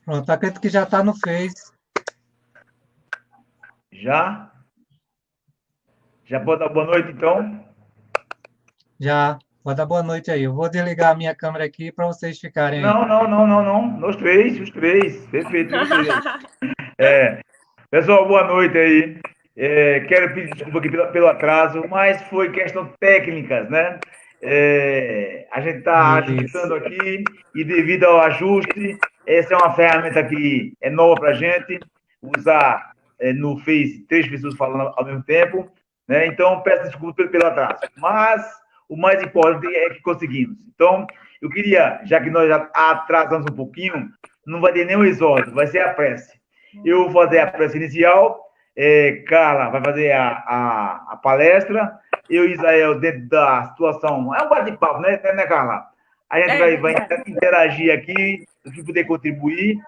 Pronto, acredito que já está no Face. Já? Já pode dar boa noite, então? Já. Pode dar boa noite aí. Eu vou desligar a minha câmera aqui para vocês ficarem aí. Não, não, não, não, não. Os três, os três. Perfeito, os três aí. Pessoal, boa noite aí. Quero pedir desculpa aqui pelo atraso, mas foi questão técnicas, né? A gente está Isso. ajustando aqui e devido ao ajuste, essa é uma ferramenta que é nova para a gente usar no Face três pessoas falando ao mesmo tempo, né? Então peço desculpa pelo atraso, mas o mais importante é que conseguimos. Então eu queria, já que nós já atrasamos um pouquinho, não vai ter nenhum exórdio, vai ser a prece. Eu vou fazer a prece inicial, Carla vai fazer a palestra, eu e Israel, dentro da situação, é um bate-papo, né, Carla? A gente É vai verdade. interagir aqui, o que puder contribuir,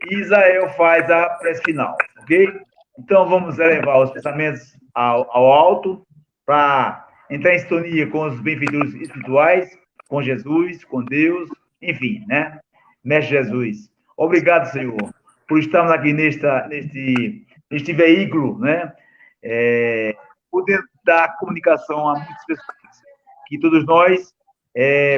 e Israel faz a prece final, ok? Então vamos elevar os pensamentos ao alto, para entrar em sintonia com os benfeitores espirituais, com Jesus, com Deus, enfim, né? Mestre Jesus, obrigado, Senhor, por estarmos aqui neste veículo, né? Poder dar comunicação a muitas pessoas. Que todos nós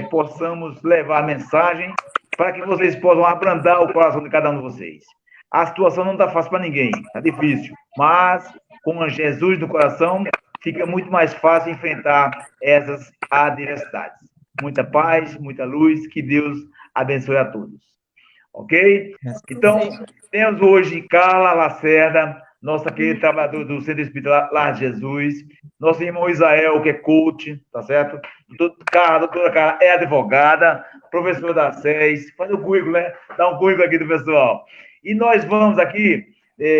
possamos levar a mensagem para que vocês possam abrandar o coração de cada um de vocês. A situação não está fácil para ninguém, está difícil, mas com Jesus no coração fica muito mais fácil enfrentar essas adversidades. Muita paz, muita luz, que Deus abençoe a todos. Ok? Assim Então, seja. temos hoje Carla Lacerda, nossa querida trabalhadora do Centro Espírita Lar Jesus, nosso irmão Israel, que é coach, tá certo? A doutora Carla é advogada, professora da SES, faz o currículo, né? Dá um currículo aqui do pessoal. E nós vamos aqui,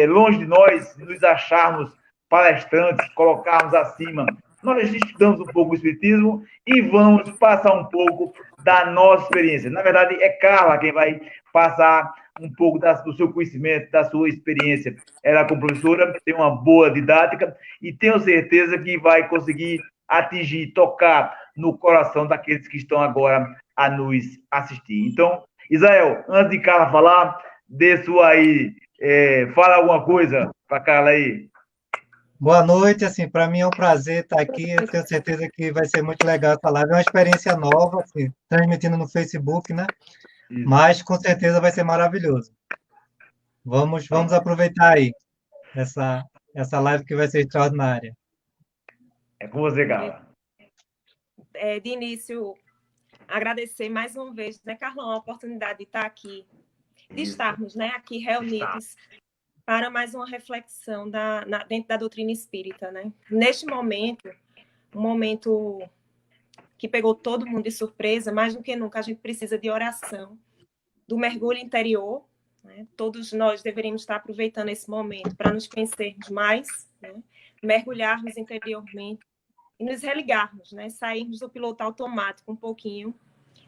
longe de nós, nos acharmos palestrantes, colocarmos acima. Nós estudamos um pouco o Espiritismo e vamos passar um pouco da nossa experiência. Na verdade, é Carla quem vai passar um pouco do seu conhecimento, da sua experiência. Ela, como professora, tem uma boa didática e tenho certeza que vai conseguir atingir, tocar no coração daqueles que estão agora a nos assistir. Então, Israel, antes de Carla falar, dê sua aí, fala alguma coisa para Carla aí. Boa noite, assim, para mim é um prazer estar aqui. Eu tenho certeza que vai ser muito legal essa live. É uma experiência nova, assim, transmitindo no Facebook, né? Isso. Mas com certeza vai ser maravilhoso. Vamos aproveitar aí essa live que vai ser extraordinária. É com você, Carla. De início, agradecer mais uma vez, né, Carlão, a oportunidade de estar aqui, de estarmos, né, aqui reunidos para mais uma reflexão dentro da doutrina espírita, né? Neste momento, um momento que pegou todo mundo de surpresa, mais do que nunca a gente precisa de oração, do mergulho interior, né? Todos nós deveríamos estar aproveitando esse momento para nos conhecermos mais, né? Mergulharmos interiormente e nos religarmos, né? Sairmos do piloto automático um pouquinho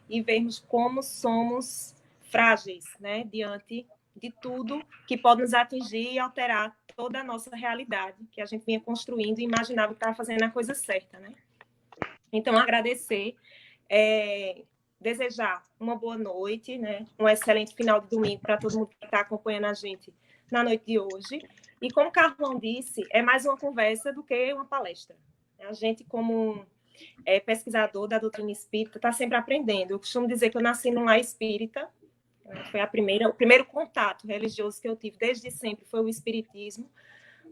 e vermos como somos frágeis, né? Diante de tudo que pode nos atingir e alterar toda a nossa realidade, que a gente vinha construindo e imaginava que estava fazendo a coisa certa, né? Então, agradecer, desejar uma boa noite, né? Um excelente final de domingo para todo mundo que está acompanhando a gente na noite de hoje. E como o Carlão disse, é mais uma conversa do que uma palestra. A gente, como pesquisador da doutrina espírita, está sempre aprendendo. Eu costumo dizer que eu nasci num lar espírita, foi o primeiro contato religioso que eu tive desde sempre foi o espiritismo,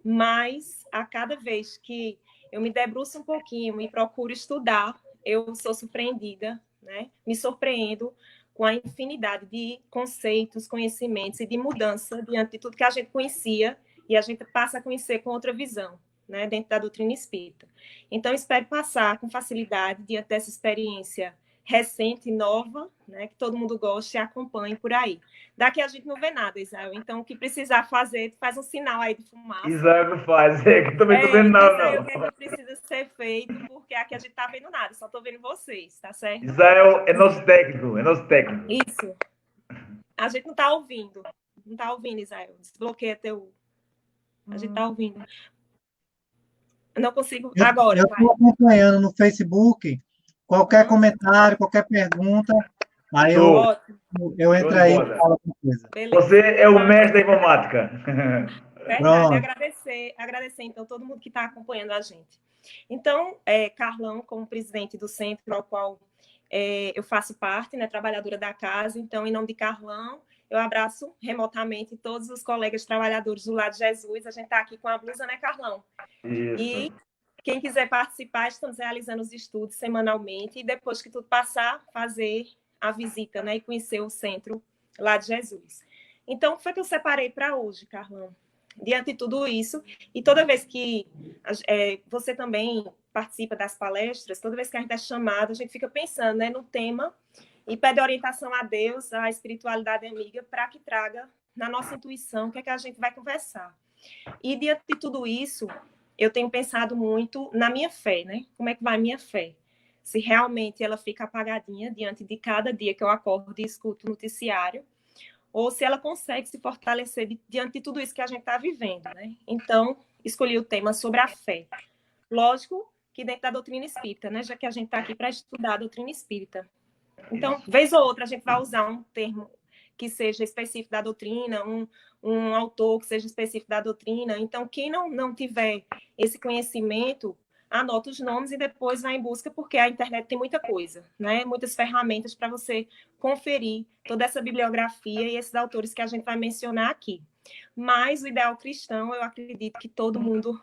mas a cada vez que eu me debruço um pouquinho e procuro estudar, eu sou surpreendida, né? Me surpreendo com a infinidade de conceitos, conhecimentos e de mudança diante de tudo que a gente conhecia e a gente passa a conhecer com outra visão, né? Dentro da doutrina espírita. Então, espero passar com facilidade diante dessa experiência recente, nova, né, que todo mundo goste e acompanhe por aí. Daqui a gente não vê nada, Israel. Então, o que precisar fazer, faz um sinal aí de fumaça. Israel não faz, que eu também estou vendo Diz aí o não. que é que precisa ser feito, porque aqui a gente tá vendo nada, só tô vendo vocês, tá certo? Israel é nosso técnico, é nosso técnico. Isso. A gente não tá ouvindo. Não tá ouvindo, Israel. Desbloqueia teu... A gente tá ouvindo. Eu não consigo... Agora, Eu vai. estou acompanhando no Facebook. Qualquer comentário, qualquer pergunta, Aí Show, Ótimo, eu show entro de aí e bola. falo alguma coisa. beleza. Você é o mestre da informática. Verdade, Pronto. agradecer então todo mundo que está acompanhando a gente. Então, Carlão, como presidente do centro ao qual eu faço parte, né, trabalhadora da casa, então, em nome de Carlão, eu abraço remotamente todos os colegas trabalhadores do Lar de Jesus. A gente está aqui com a blusa, né, Carlão? Isso. E quem quiser participar, estamos realizando os estudos semanalmente e depois que tudo passar, fazer a visita, né, e conhecer o centro Lar de Jesus. Então, foi que eu separei para hoje, Carlão. Diante de tudo isso, e toda vez que você também participa das palestras, toda vez que a gente é chamado, a gente fica pensando, né, no tema e pede orientação a Deus, à espiritualidade amiga, para que traga na nossa intuição o que é que a gente vai conversar. E diante de tudo isso, eu tenho pensado muito na minha fé, né? Como é que vai a minha fé? Se realmente ela fica apagadinha diante de cada dia que eu acordo e escuto o noticiário, ou se ela consegue se fortalecer diante de tudo isso que a gente está vivendo, né? Então, escolhi o tema sobre a fé. Lógico que dentro da doutrina espírita, né? Já que a gente está aqui para estudar a doutrina espírita. Então, vez ou outra, a gente vai usar um termo que seja específico da doutrina, um autor que seja específico da doutrina. Então, quem não tiver esse conhecimento, anota os nomes e depois vai em busca, porque a internet tem muita coisa, né? Muitas ferramentas para você conferir toda essa bibliografia e esses autores que a gente vai mencionar aqui. Mas o ideal cristão, eu acredito que todo mundo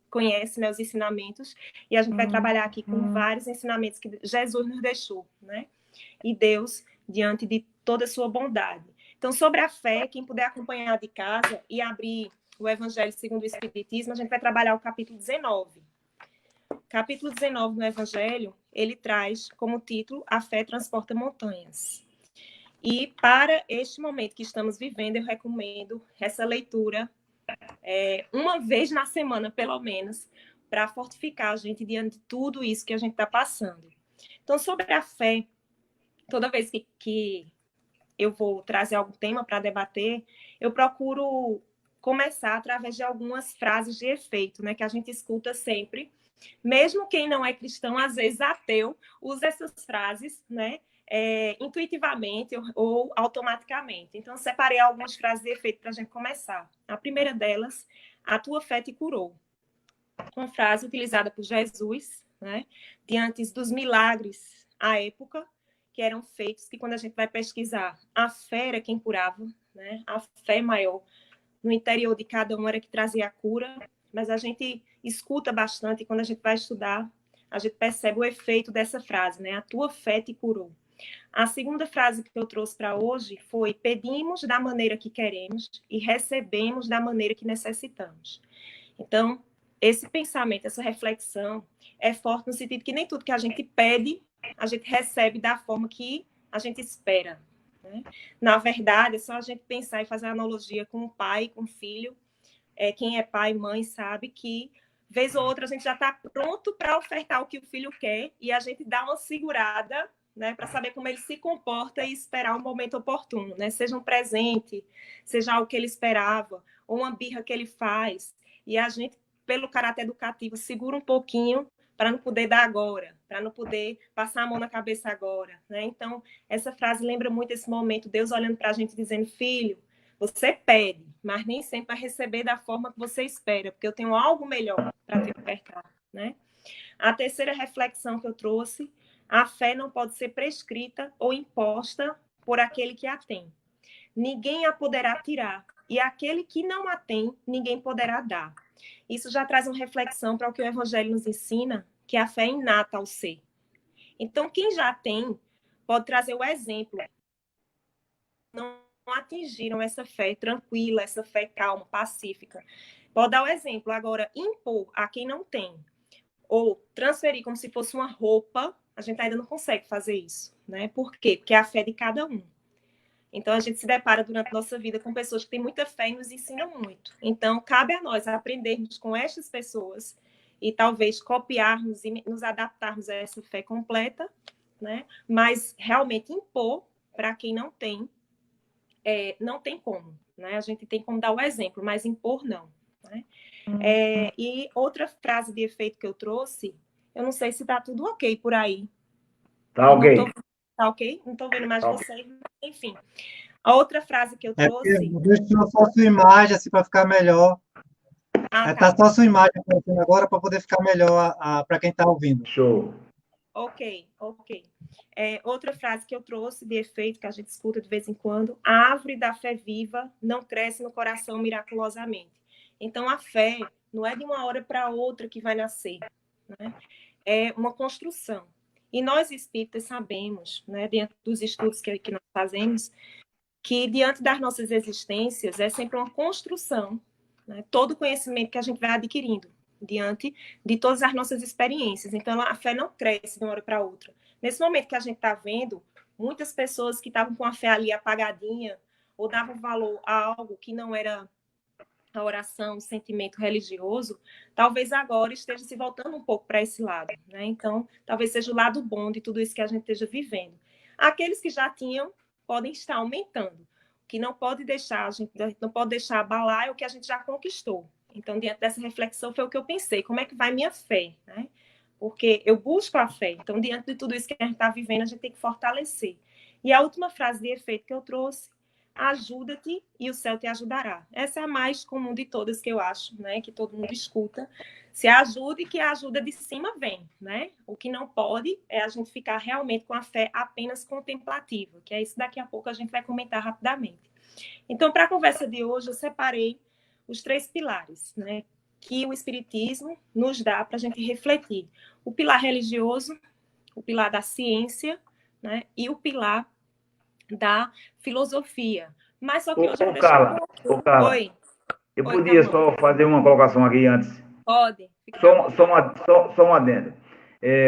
conhece, né, os ensinamentos, e a gente vai trabalhar aqui com vários ensinamentos que Jesus nos deixou, né? E Deus, diante de toda a sua bondade. Então, sobre a fé, quem puder acompanhar de casa e abrir o Evangelho segundo o Espiritismo, a gente vai trabalhar o capítulo 19. Capítulo 19 no Evangelho, ele traz como título A Fé Transporta Montanhas. E para este momento que estamos vivendo, eu recomendo essa leitura uma vez na semana, pelo menos, para fortificar a gente diante de tudo isso que a gente está passando. Então, sobre a fé, toda vez que eu vou trazer algum tema para debater, eu procuro começar através de algumas frases de efeito, né, que a gente escuta sempre. Mesmo quem não é cristão, às vezes ateu, usa essas frases, né, intuitivamente ou automaticamente. Então, separei algumas frases de efeito para a gente começar. A primeira delas, a tua fé te curou. Uma frase utilizada por Jesus, né, diante dos milagres à época, que eram feitos, que quando a gente vai pesquisar, a fé era quem curava, né, a fé maior no interior de cada um era que trazia a cura, mas a gente escuta bastante e quando a gente vai estudar, a gente percebe o efeito dessa frase, né? A tua fé te curou. A segunda frase que eu trouxe para hoje foi: pedimos da maneira que queremos e recebemos da maneira que necessitamos. Então, esse pensamento, essa reflexão é forte no sentido que nem tudo que a gente pede, a gente recebe da forma que a gente espera, né? Na verdade, é só a gente pensar e fazer a analogia com o pai e com o filho. Quem é pai e mãe sabe que, vez ou outra, a gente já está pronto para ofertar o que o filho quer e a gente dá uma segurada, né, para saber como ele se comporta e esperar o momento oportuno, né? Seja um presente, seja algo que ele esperava, ou uma birra que ele faz. E a gente, pelo caráter educativo, segura um pouquinho para não poder dar agora, para não poder passar a mão na cabeça agora, né? Então, essa frase lembra muito esse momento, Deus olhando para a gente dizendo: filho, você pede, mas nem sempre vai receber da forma que você espera, porque eu tenho algo melhor para te ofertar, né? A terceira reflexão que eu trouxe: a fé não pode ser prescrita ou imposta por aquele que a tem. Ninguém a poderá tirar, e aquele que não a tem, ninguém poderá dar. Isso já traz uma reflexão para o que o Evangelho nos ensina, que a fé é inata ao ser. Então, quem já tem, pode trazer o exemplo. Não atingiram essa fé tranquila, essa fé calma, pacífica. Pode dar o exemplo. Agora, impor a quem não tem, ou transferir como se fosse uma roupa, a gente ainda não consegue fazer isso, né? Por quê? Porque é a fé de cada um. Então, a gente se depara durante a nossa vida com pessoas que têm muita fé e nos ensinam muito. Então, cabe a nós aprendermos com estas pessoas e talvez copiarmos e nos adaptarmos a essa fé completa, né? Mas realmente impor para quem não tem como, né? A gente tem como dar o exemplo, mas impor não, né? E outra frase de efeito que eu trouxe, eu não sei se está tudo ok por aí. Tá ok. Tá ok? Não estou vendo mais Tá ok. vocês, mas, enfim. A outra frase que eu É porque trouxe... deixou só sua imagem, assim, para ficar melhor. Ah, Tá tá. só sua imagem aparecendo agora para poder ficar melhor para quem está ouvindo. Show. Ok, ok. Outra frase que eu trouxe de efeito, que a gente escuta de vez em quando: a árvore da fé viva não cresce no coração miraculosamente. Então, a fé não é de uma hora para outra que vai nascer, né? É uma construção. E nós espíritas sabemos, né, dentro dos estudos que nós fazemos, que diante das nossas existências é sempre uma construção, né? Todo o conhecimento que a gente vai adquirindo diante de todas as nossas experiências. Então, a fé não cresce de uma hora para outra. Nesse momento que a gente está vendo, muitas pessoas que estavam com a fé ali apagadinha ou davam valor a algo que não era a oração, o sentimento religioso, talvez agora esteja se voltando um pouco para esse lado, né? Então, talvez seja o lado bom de tudo isso que a gente esteja vivendo. Aqueles que já tinham podem estar aumentando. O que não pode deixar, a gente não pode deixar abalar é o que a gente já conquistou. Então, diante dessa reflexão, foi o que eu pensei: como é que vai minha fé, né? Porque eu busco a fé. Então, diante de tudo isso que a gente está vivendo, a gente tem que fortalecer. E a última frase de efeito que eu trouxe: ajuda-te e o céu te ajudará. Essa é a mais comum de todas, que eu acho, né? Que todo mundo escuta. Se ajude, que a ajuda de cima vem, né? O que não pode é a gente ficar realmente com a fé apenas contemplativa, que é isso daqui a pouco a gente vai comentar rapidamente. Então, para a conversa de hoje, eu separei os 3 pilares, né? Que o Espiritismo nos dá para a gente refletir: o pilar religioso, o pilar da ciência, né? E o pilar da filosofia. Mas só que hoje eu vou deixar um pouco... Carla, Oi, eu oi, podia Carlão. só fazer uma colocação aqui antes. Pode, fica à vontade. Só um adendo.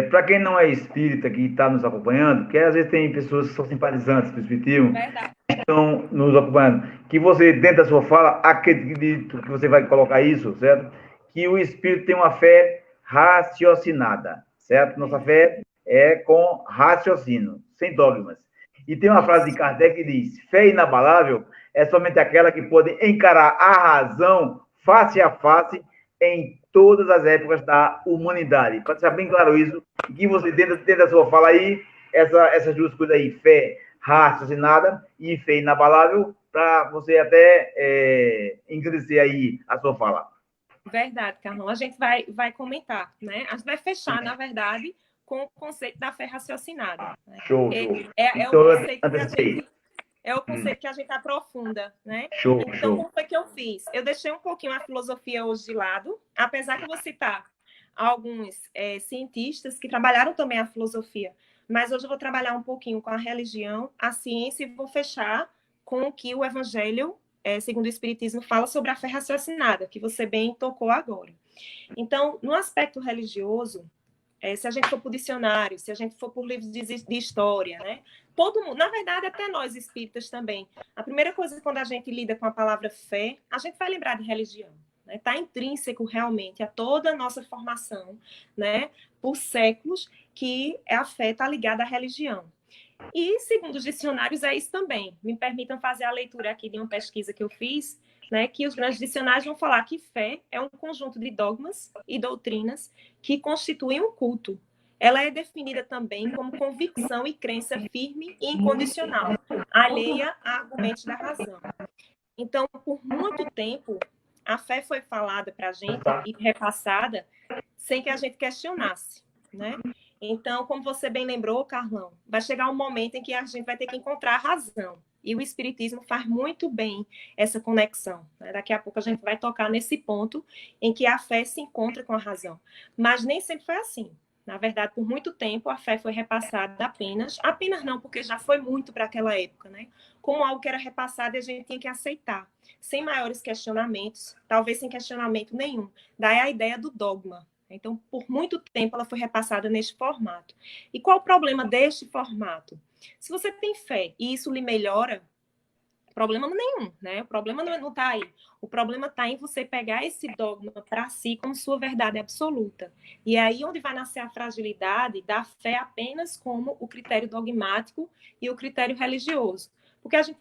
Para quem não é espírita que está nos acompanhando, porque às vezes tem pessoas que são simpatizantes do espiritismo, Verdade. estão nos acompanhando, que você, dentro da sua fala, acredito que você vai colocar isso, certo? Que o espírito tem uma fé raciocinada, certo? Nossa fé é com raciocínio, sem dogmas. E tem uma frase de Kardec que diz: fé inabalável é somente aquela que pode encarar a razão face a face em todas as épocas da humanidade. Para deixar bem claro isso, que você, dentro da sua fala aí, essas duas coisas aí, fé raciocinada e fé inabalável, para você até engrandecer aí a sua fala. Verdade, Carlão. A gente vai comentar, né? A gente vai fechar, na verdade, com o conceito da fé raciocinada, né? Show. É o Então, conceito que a antecipei. gente... É o conceito que a gente aprofunda, né? Show. Então, como foi que eu fiz? Eu deixei um pouquinho a filosofia hoje de lado, apesar que eu vou citar alguns cientistas que trabalharam também a filosofia, mas hoje eu vou trabalhar um pouquinho com a religião, a ciência, e vou fechar com o que o Evangelho, segundo o Espiritismo, fala sobre a fé raciocinada, que você bem tocou agora. Então, no aspecto religioso, se a gente for por dicionário, se a gente for por livros de história, né? Todo mundo, na verdade, até nós espíritas também. A primeira coisa, quando a gente lida com a palavra fé, a gente vai lembrar de religião. Está, né? Intrínseco realmente a toda a nossa formação, né? Por séculos, que a fé está ligada à religião. E, segundo os dicionários, é isso também. Me permitam fazer a leitura aqui de uma pesquisa que eu fiz, né, que os grandes dicionários vão falar que fé é um conjunto de dogmas e doutrinas que constituem um culto. Ela é definida também como convicção e crença firme e incondicional, alheia a argumentos da razão. Então, por muito tempo, a fé foi falada para a gente e repassada sem que a gente questionasse, né? Então, como você bem lembrou, Carlão, vai chegar um momento em que a gente vai ter que encontrar a razão. E o Espiritismo faz muito bem essa conexão, né? Daqui a pouco a gente vai tocar nesse ponto em que a fé se encontra com a razão. Mas nem sempre foi assim. Na verdade, por muito tempo, a fé foi repassada apenas não, porque já foi muito para aquela época, né? Como algo que era repassado e a gente tinha que aceitar, sem maiores questionamentos, talvez sem questionamento nenhum. Daí a ideia do dogma. Então, por muito tempo, ela foi repassada neste formato. E qual o problema deste formato? Se você tem fé e isso lhe melhora, problema nenhum, né? O problema não está aí. O problema está em você pegar esse dogma para si como sua verdade absoluta. E é aí onde vai nascer a fragilidade da fé apenas como o critério dogmático e o critério religioso. Porque a gente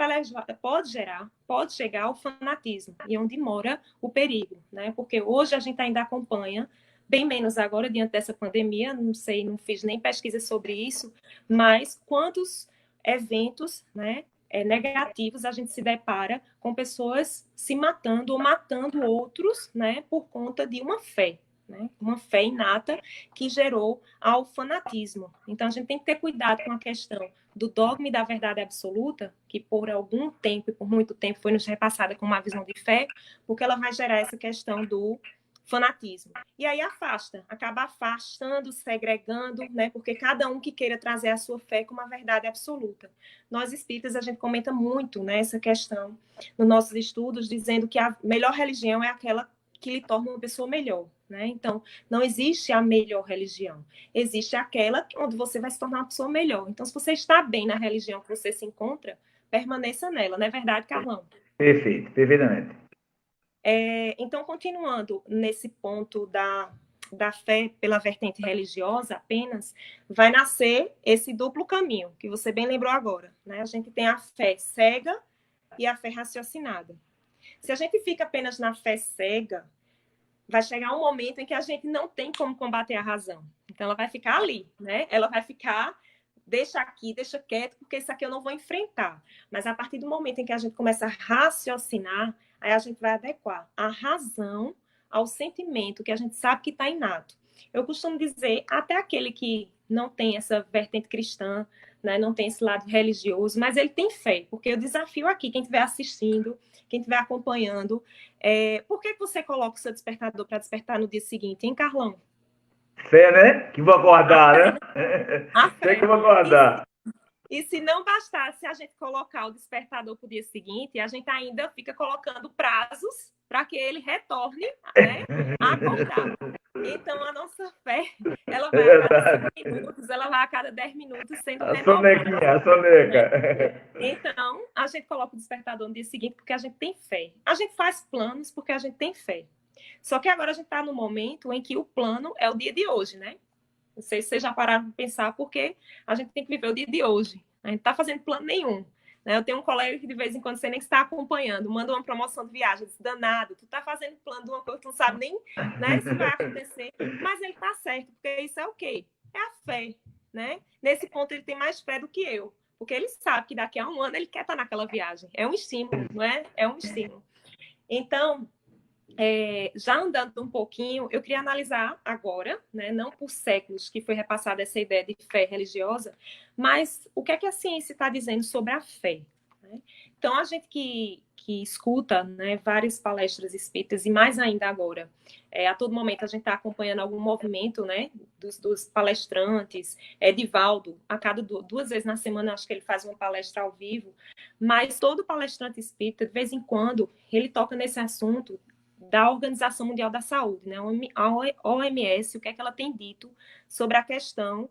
pode chegar ao fanatismo, e onde mora o perigo, né? Porque hoje a gente ainda acompanha bem menos agora, diante dessa pandemia, não sei, não fiz nem pesquisa sobre isso, mas quantos eventos, né, negativos a gente se depara com pessoas se matando ou matando outros, né, por conta de uma fé, né, uma fé inata que gerou ao fanatismo. Então, a gente tem que ter cuidado com a questão do dogma e da verdade absoluta, que por algum tempo e por muito tempo foi nos repassada com uma visão de fé, porque ela vai gerar essa questão do fanatismo. E aí acaba afastando, segregando, né? Porque cada um que queira trazer a sua fé como a verdade absoluta. Nós espíritas, a gente comenta muito, né, essa questão nos nossos estudos, dizendo que a melhor religião é aquela que lhe torna uma pessoa melhor, né? Então, não existe a melhor religião. Existe aquela onde você vai se tornar uma pessoa melhor. Então, se você está bem na religião que você se encontra, permaneça nela, não é verdade, Carlão? Perfeito, perfeitamente. Então, continuando nesse ponto da fé pela vertente religiosa apenas, vai nascer esse duplo caminho, que você bem lembrou agora, né? A gente tem a fé cega e a fé raciocinada. Se a gente fica apenas na fé cega, vai chegar um momento em que a gente não tem como combater a razão. Então, ela vai ficar ali, né? Ela vai ficar, deixa aqui, deixa quieto, porque isso aqui eu não vou enfrentar. Mas a partir do momento em que a gente começa a raciocinar, aí a gente vai adequar a razão ao sentimento que a gente sabe que está inato. Eu costumo dizer, até aquele que não tem essa vertente cristã, né, não tem esse lado religioso, mas ele tem fé, porque eu desafio aqui, quem estiver assistindo, quem estiver acompanhando, por que você coloca o seu despertador para despertar no dia seguinte, hein, Carlão? Fé, né? Que vou acordar, né? A fé. Fé que vou acordar. E se não bastasse a gente colocar o despertador para o dia seguinte, a gente ainda fica colocando prazos para que ele retorne, né, a acordar. Então, a nossa fé, ela vai a cada 5 minutos, ela vai a cada 10 minutos sendo A renovada. sonequinha, a soneca. Né? Então, a gente coloca o despertador no dia seguinte porque a gente tem fé. A gente faz planos porque a gente tem fé. Só que agora a gente está no momento em que o plano é o dia de hoje, né? Não sei se vocês já pararam de pensar, porque a gente tem que viver o dia de hoje. A gente não está fazendo plano nenhum. Né? Eu tenho um colega que de vez em quando você nem está acompanhando, manda uma promoção de viagem, diz, danado, tu está fazendo plano de uma coisa que tu não sabe nem, né, se vai acontecer. Mas ele está certo, porque isso é o quê? É a fé. Né? Nesse ponto ele tem mais fé do que eu, porque ele sabe que daqui a um ano ele quer estar naquela viagem. É um estímulo, não é? É um estímulo. Então, já andando um pouquinho, eu queria analisar agora, né, não por séculos que foi repassada essa ideia de fé religiosa, mas o que é que a ciência está dizendo sobre a fé. Né? Então, a gente que escuta, né, várias palestras espíritas, e mais ainda agora, a todo momento a gente está acompanhando algum movimento, né, dos palestrantes, Edivaldo, a cada 2 vezes na semana, acho que ele faz uma palestra ao vivo, mas todo palestrante espírita, de vez em quando, ele toca nesse assunto da Organização Mundial da Saúde, né? A OMS, o que é que ela tem dito sobre a questão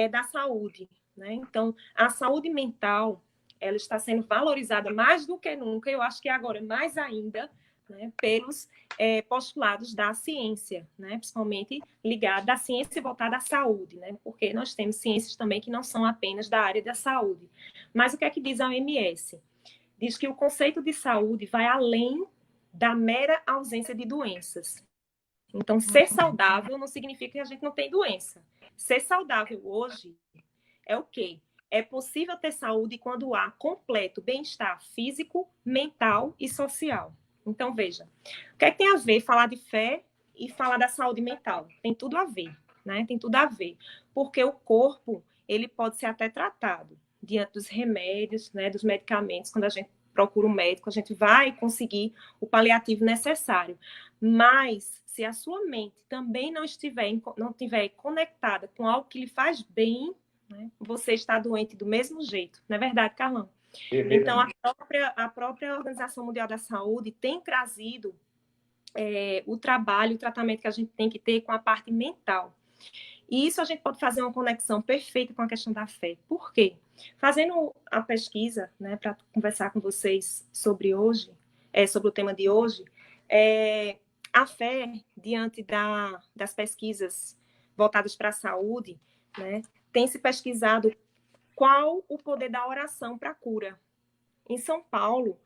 da saúde, né? Então, a saúde mental, ela está sendo valorizada mais do que nunca, eu acho que agora mais ainda, né, pelos postulados da ciência, né, principalmente ligada à ciência voltada à saúde, né, porque nós temos ciências também que não são apenas da área da saúde. Mas o que é que diz a OMS? Diz que o conceito de saúde vai além da mera ausência de doenças. Então, ser saudável não significa que a gente não tem doença. Ser saudável hoje é o quê? É possível ter saúde quando há completo bem-estar físico, mental e social. Então, veja, o que é que tem a ver falar de fé e falar da saúde mental? Tem tudo a ver, né? Tem tudo a ver. Porque o corpo, ele pode ser até tratado diante dos remédios, né, dos medicamentos, quando a gente procura um médico, a gente vai conseguir o paliativo necessário. Mas, se a sua mente também não estiver conectada com algo que lhe faz bem, né, você está doente do mesmo jeito. Não é verdade, Carlão? Então, a própria Organização Mundial da Saúde tem trazido o trabalho, o tratamento que a gente tem que ter com a parte mental. E isso a gente pode fazer uma conexão perfeita com a questão da fé. Por quê? Fazendo a pesquisa, né, para conversar com vocês sobre hoje, sobre o tema de hoje, a fé, diante das pesquisas voltadas para a saúde, né, tem se pesquisado qual o poder da oração para a cura. Em São Paulo,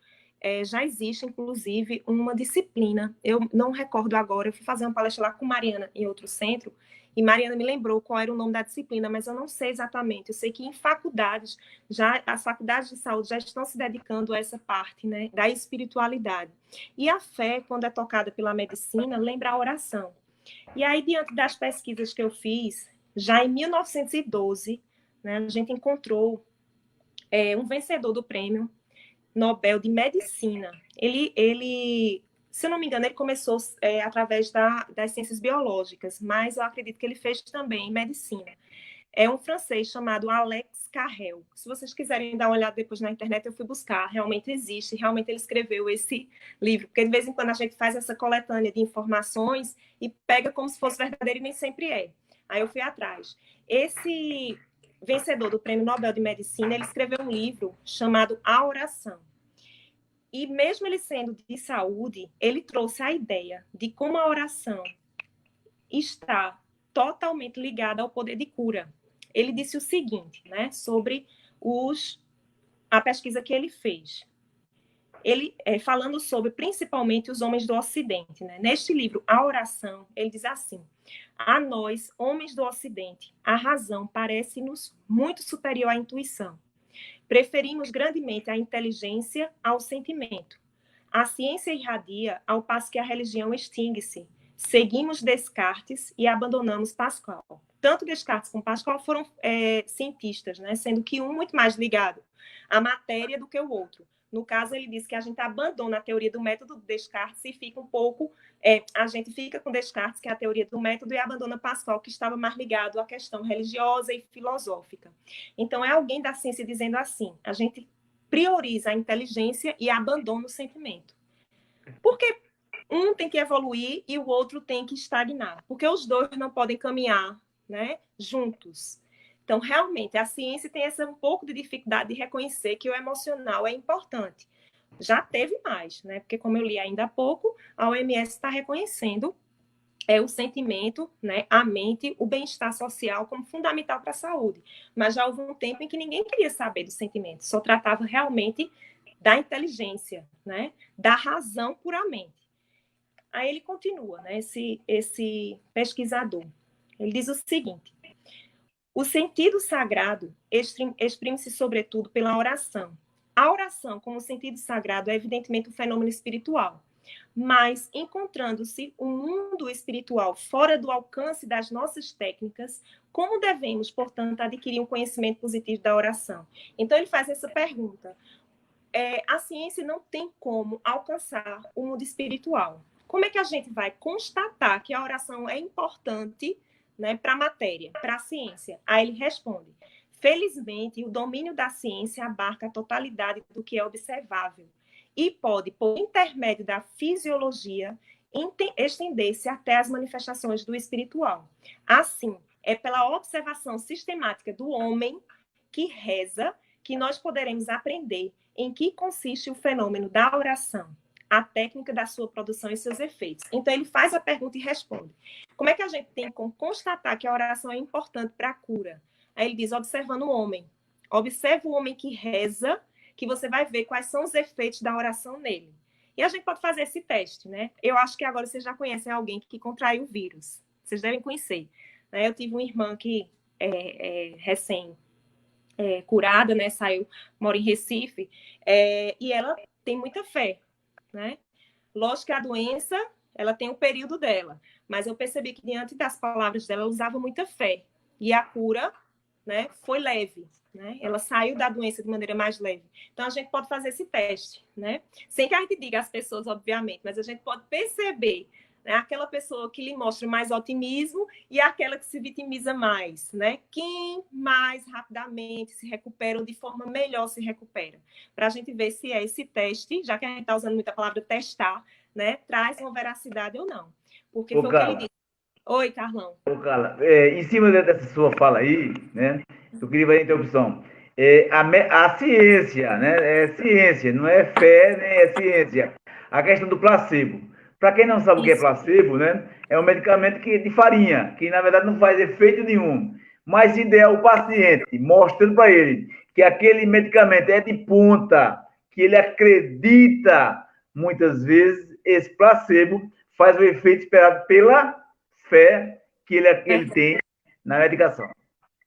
já existe, inclusive, uma disciplina. Eu não recordo agora, eu fui fazer uma palestra lá com Mariana em outro centro, e Mariana me lembrou qual era o nome da disciplina, mas eu não sei exatamente. Eu sei que em faculdades, as faculdades de saúde já estão se dedicando a essa parte, né, da espiritualidade. E a fé, quando é tocada pela medicina, lembra a oração. E aí, diante das pesquisas que eu fiz, já em 1912, né, a gente encontrou um vencedor do prêmio Nobel de Medicina. Ele, se eu não me engano, ele começou através das ciências biológicas, mas eu acredito que ele fez também medicina. É um francês chamado Alex Carrel. Se vocês quiserem dar uma olhada depois na internet, eu fui buscar. Realmente existe, realmente ele escreveu esse livro, porque de vez em quando a gente faz essa coletânea de informações e pega como se fosse verdadeiro e nem sempre é. Aí eu fui atrás. Esse vencedor do Prêmio Nobel de Medicina, ele escreveu um livro chamado A Oração. E mesmo ele sendo de saúde, ele trouxe a ideia de como a oração está totalmente ligada ao poder de cura. Ele disse o seguinte, né, sobre a pesquisa que ele fez. Ele, falando sobre principalmente os homens do Ocidente, né? Neste livro, A Oração, ele diz assim: a nós, homens do Ocidente, a razão parece-nos muito superior à intuição. Preferimos grandemente a inteligência ao sentimento. A ciência irradia ao passo que a religião extingue-se. Seguimos Descartes e abandonamos Pascal. Tanto Descartes como Pascal foram cientistas, né? Sendo que um muito mais ligado à matéria do que o outro. No caso, ele disse que a gente abandona a teoria do método de Descartes e fica um pouco... a gente fica com Descartes, que é a teoria do método, e abandona Pascal, que estava mais ligado à questão religiosa e filosófica. Então, é alguém da ciência dizendo assim, a gente prioriza a inteligência e abandona o sentimento. Porque um tem que evoluir e o outro tem que estagnar. Porque os dois não podem caminhar, né, juntos. Então, realmente, a ciência tem um pouco de dificuldade de reconhecer que o emocional é importante. Já teve mais, né? Porque, como eu li ainda há pouco, a OMS está reconhecendo o sentimento, né, a mente, o bem-estar social como fundamental para a saúde. Mas já houve um tempo em que ninguém queria saber do sentimento, só tratava realmente da inteligência, né, da razão puramente. Aí ele continua, né, esse pesquisador. Ele diz o seguinte: o sentido sagrado exprime-se, sobretudo, pela oração. A oração, como sentido sagrado, é evidentemente um fenômeno espiritual. Mas, encontrando-se um mundo espiritual fora do alcance das nossas técnicas, como devemos, portanto, adquirir um conhecimento positivo da oração? Então, ele faz essa pergunta. A ciência não tem como alcançar o mundo espiritual. Como é que a gente vai constatar que a oração é importante, né, para a matéria, para a ciência? Aí ele responde: felizmente, o domínio da ciência abarca a totalidade do que é observável e pode, por intermédio da fisiologia, estender-se até as manifestações do espiritual. Assim, é pela observação sistemática do homem que reza que nós poderemos aprender em que consiste o fenômeno da oração, a técnica da sua produção e seus efeitos. Então, ele faz a pergunta e responde. Como é que a gente tem como constatar que a oração é importante para a cura? Aí ele diz, observando o homem. Observa o homem que reza, que você vai ver quais são os efeitos da oração nele. E a gente pode fazer esse teste, né? Eu acho que agora vocês já conhecem alguém que contraiu o vírus. Vocês devem conhecer. Eu tive uma irmã que curada, né? Mora em Recife, e ela tem muita fé, né? Lógico que a doença, ela tem o período dela, mas eu percebi que diante das palavras dela, ela usava muita fé. E a cura, né, foi leve, né? Ela saiu da doença de maneira mais leve. Então, a gente pode fazer esse teste, né? Sem que a gente diga às pessoas, obviamente, mas a gente pode perceber, né, aquela pessoa que lhe mostra mais otimismo e aquela que se vitimiza mais, né? Quem mais rapidamente se recupera ou de forma melhor se recupera. Para a gente ver se esse teste, já que a gente está usando muita palavra testar, né, traz uma veracidade ou não. Porque foi o que ele disse. Oi, Carlão. Ô, Carla, em cima dessa sua fala aí, né, eu queria fazer a interrupção. A ciência, né, é ciência, não é fé, nem é ciência. A questão do placebo. Para quem não sabe o que é placebo, né, é um medicamento de farinha, que na verdade não faz efeito nenhum. Mas se der ao paciente, mostrando para ele que aquele medicamento é de ponta, que ele acredita, muitas vezes, esse placebo faz o efeito esperado pela fé que ele tem na medicação.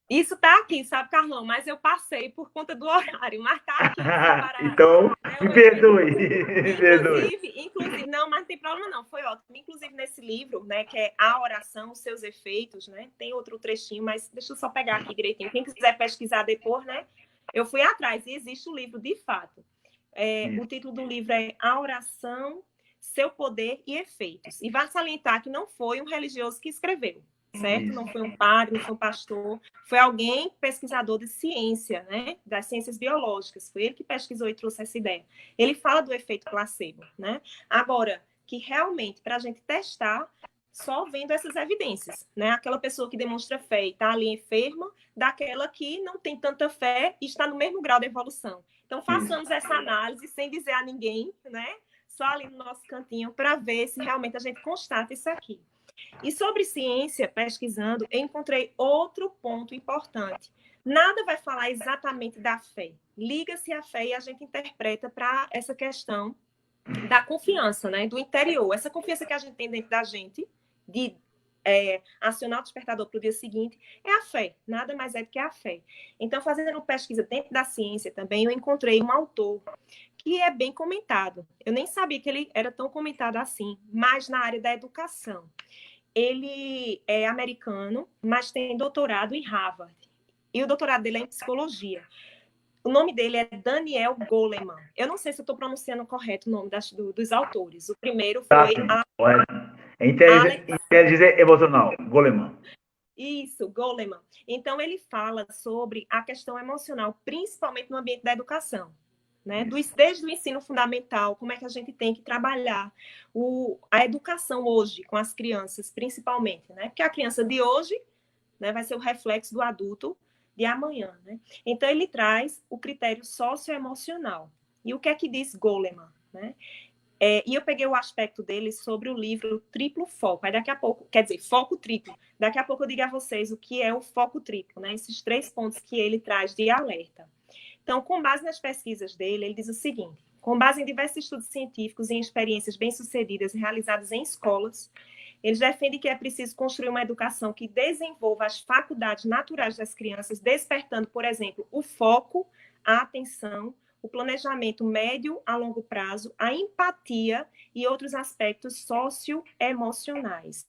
Isso está aqui, sabe, Carlão? Mas eu passei por conta do horário, mas está aqui separado. Então, me perdoe. Inclusive, não, mas não tem problema não, foi ótimo. Inclusive, nesse livro, né, que é A Oração, os Seus Efeitos, né, tem outro trechinho, mas deixa eu só pegar aqui direitinho. Quem quiser pesquisar depois, né, eu fui atrás e existe o livro, de fato. O título do livro é A Oração, Seu Poder e Efeitos. E vai salientar que não foi um religioso que escreveu, certo? Isso. Não foi um padre, não foi um pastor, foi alguém pesquisador de ciência, né? Das ciências biológicas. Foi ele que pesquisou e trouxe essa ideia. Ele fala do efeito placebo, né? Agora, que realmente, para a gente testar, só vendo essas evidências, né? Aquela pessoa que demonstra fé e está ali enferma, daquela que não tem tanta fé e está no mesmo grau de evolução. Então, façamos essa análise sem dizer a ninguém, né? Só ali no nosso cantinho, para ver se realmente a gente constata isso aqui. E sobre ciência, pesquisando, eu encontrei outro ponto importante. Nada vai falar exatamente da fé. Liga-se à fé e a gente interpreta para essa questão da confiança, né? Do interior. Essa confiança que a gente tem dentro da gente, de acionar o despertador para o dia seguinte, é a fé. Nada mais é do que a fé. Então, fazendo uma pesquisa dentro da ciência também, eu encontrei um autor que é bem comentado. Eu nem sabia que ele era tão comentado assim, mas na área da educação. Ele é americano, mas tem doutorado em Harvard. E o doutorado dele é em psicologia. O nome dele é Daniel Goleman. Eu não sei se eu estou pronunciando correto o nome dos autores. O primeiro foi... Inteligência emocional, Goleman. Isso, Goleman. Então, ele fala sobre a questão emocional, principalmente no ambiente da educação. Né? Desde o ensino fundamental, como é que a gente tem que trabalhar a educação hoje com as crianças, principalmente, né? Porque a criança de hoje, né, vai ser o reflexo do adulto de amanhã, né? Então, ele traz o critério socioemocional. E o que é que diz Goleman, né? E eu peguei o aspecto dele sobre o livro Triplo Foco. Aí daqui a pouco, quer dizer, foco triplo. Daqui a pouco eu digo a vocês o que é o foco triplo, né? Esses 3 pontos que ele traz de alerta. Então, com base nas pesquisas dele, ele diz o seguinte: com base em diversos estudos científicos e em experiências bem-sucedidas realizadas em escolas, ele defende que é preciso construir uma educação que desenvolva as faculdades naturais das crianças, despertando, por exemplo, o foco, a atenção, o planejamento médio a longo prazo, a empatia e outros aspectos socioemocionais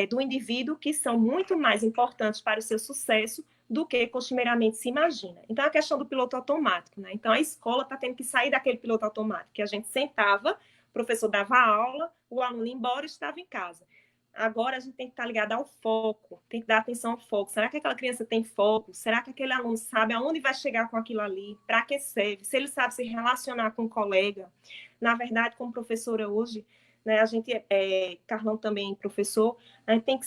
do indivíduo que são muito mais importantes para o seu sucesso do que costumeiramente se imagina. Então, a questão do piloto automático, né? Então, a escola está tendo que sair daquele piloto automático, que a gente sentava, o professor dava aula, o aluno ia embora e estava em casa. Agora, a gente tem que estar ligado ao foco, tem que dar atenção ao foco. Será que aquela criança tem foco? Será que aquele aluno sabe aonde vai chegar com aquilo ali? Para que serve? Se ele sabe se relacionar com um colega? Na verdade, como professora hoje, né, a gente, Carlão também professor, a gente tem que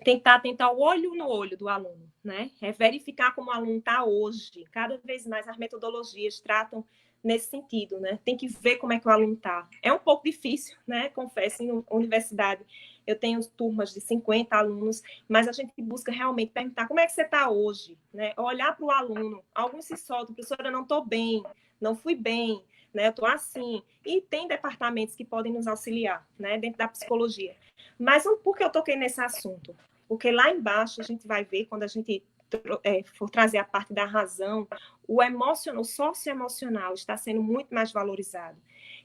tentar atento ao olho no olho do aluno, né? É verificar como o aluno está hoje. Cada vez mais as metodologias tratam nesse sentido, né? Tem que ver como é que o aluno está. É um pouco difícil, né? Confesso, em universidade eu tenho turmas de 50 alunos, mas a gente busca realmente perguntar como é que você está hoje, né? Olhar para o aluno. Alguns se soltam, professora, não estou bem, não fui bem, né? Eu estou assim. E tem departamentos que podem nos auxiliar, né? Dentro da psicologia. Mas por que eu toquei nesse assunto? Porque lá embaixo a gente vai ver, quando a gente for trazer a parte da razão, o socioemocional está sendo muito mais valorizado.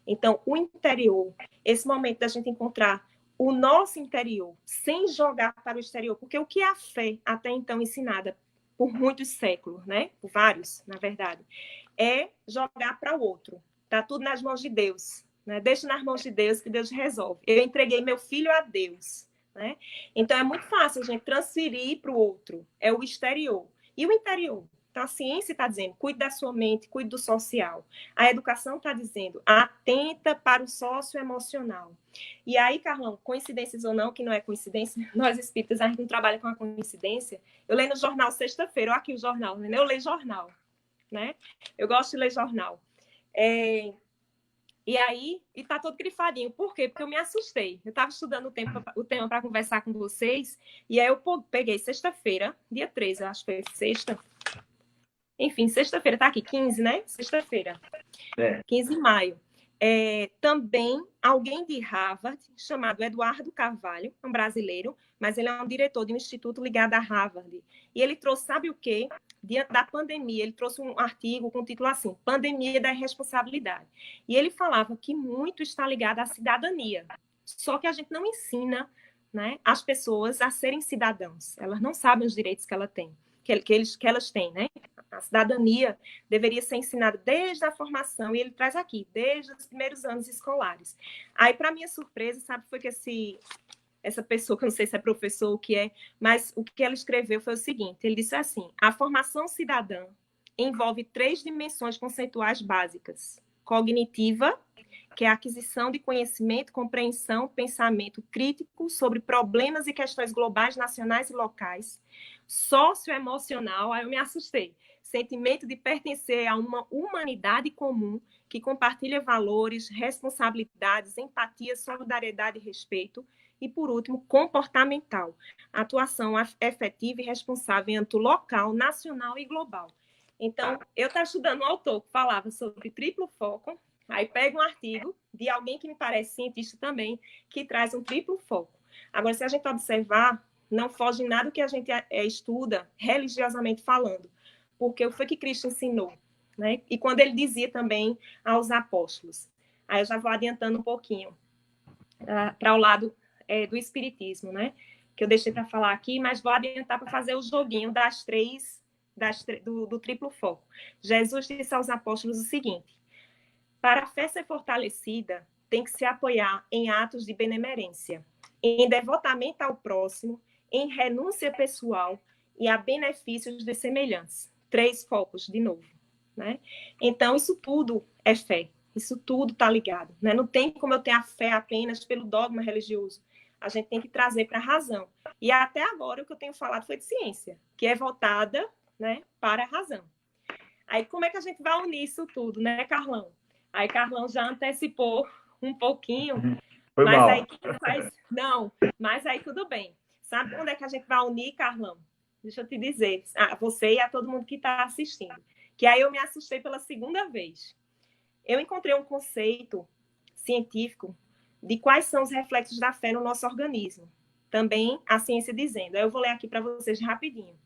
Então, o interior, esse momento da gente encontrar o nosso interior, sem jogar para o exterior, porque o que é a fé até então ensinada por muitos séculos, né? Por vários, na verdade, é jogar para o outro. Está tudo nas mãos de Deus, né? Deixa nas mãos de Deus que Deus resolve. Eu entreguei meu filho a Deus, né? Então, é muito fácil a gente transferir para o outro. É o exterior. E o interior? Então, a ciência está dizendo, cuide da sua mente, cuide do social. A educação está dizendo, atenta para o socioemocional. E aí, Carlão, coincidências ou não, que não é coincidência, nós espíritas, a gente não trabalha com a coincidência. Eu leio no jornal sexta-feira, olha aqui o jornal, né? Eu leio jornal, né? Eu gosto de ler jornal. E aí, tá todo grifadinho. Por quê? Porque eu me assustei. Eu estava estudando o tema para conversar com vocês, e aí eu peguei sexta-feira, dia 13, eu acho que foi sexta, enfim, sexta-feira, tá aqui, 15, né? Sexta-feira, 15 de maio. Também alguém de Harvard, chamado Eduardo Carvalho, um brasileiro, mas ele é um diretor de um instituto ligado a Harvard. E ele trouxe, sabe o quê? Diante da pandemia, ele trouxe um artigo com o título assim, Pandemia da Irresponsabilidade. E ele falava que muito está ligado à cidadania. Só que a gente não ensina, né, as pessoas a serem cidadãos. Elas não sabem os direitos que elas têm, que elas têm, né? A cidadania deveria ser ensinada desde a formação, e ele traz aqui, desde os primeiros anos escolares. Aí, para minha surpresa, sabe, foi que essa pessoa, que eu não sei se é professor ou o que é, mas o que ela escreveu foi o seguinte, ele disse assim, a formação cidadã envolve 3 dimensões conceituais básicas, cognitiva, que é a aquisição de conhecimento, compreensão, pensamento crítico sobre problemas e questões globais, nacionais e locais, socioemocional, aí eu me assustei, sentimento de pertencer a uma humanidade comum que compartilha valores, responsabilidades, empatia, solidariedade e respeito. E, por último, comportamental, atuação efetiva e responsável em âmbito local, nacional e global. Então, eu estava estudando um autor que falava sobre triplo foco, aí pega um artigo de alguém que me parece cientista também, que traz um triplo foco. Agora, se a gente observar, não foge em nada do que a gente estuda religiosamente falando, porque foi que Cristo ensinou, né? E quando ele dizia também aos apóstolos. Aí eu já vou adiantando um pouquinho para o lado do espiritismo, né? Que eu deixei para falar aqui, mas vou adiantar para fazer o joguinho do triplo foco. Jesus disse aos apóstolos o seguinte: para a fé ser fortalecida, tem que se apoiar em atos de benemerência, em devotamento ao próximo, em renúncia pessoal e a benefícios de semelhantes. 3 focos, de novo, né? Então, isso tudo é fé. Isso tudo está ligado, né? Não tem como eu ter a fé apenas pelo dogma religioso. A gente tem que trazer para a razão. E até agora o que eu tenho falado foi de ciência, que é voltada, né, para a razão. Aí como é que a gente vai unir isso tudo, né, Carlão? Aí Carlão já antecipou um pouquinho, Foi mas mal. aí quem faz... Não, mas aí tudo bem. Sabe onde é que a gente vai unir, Carlão? Deixa eu te dizer, a você e a todo mundo que está assistindo. Que aí eu me assustei pela segunda vez. Eu encontrei um conceito científico de quais são os reflexos da fé no nosso organismo. Também a ciência dizendo. Aí eu vou ler aqui para vocês rapidinho.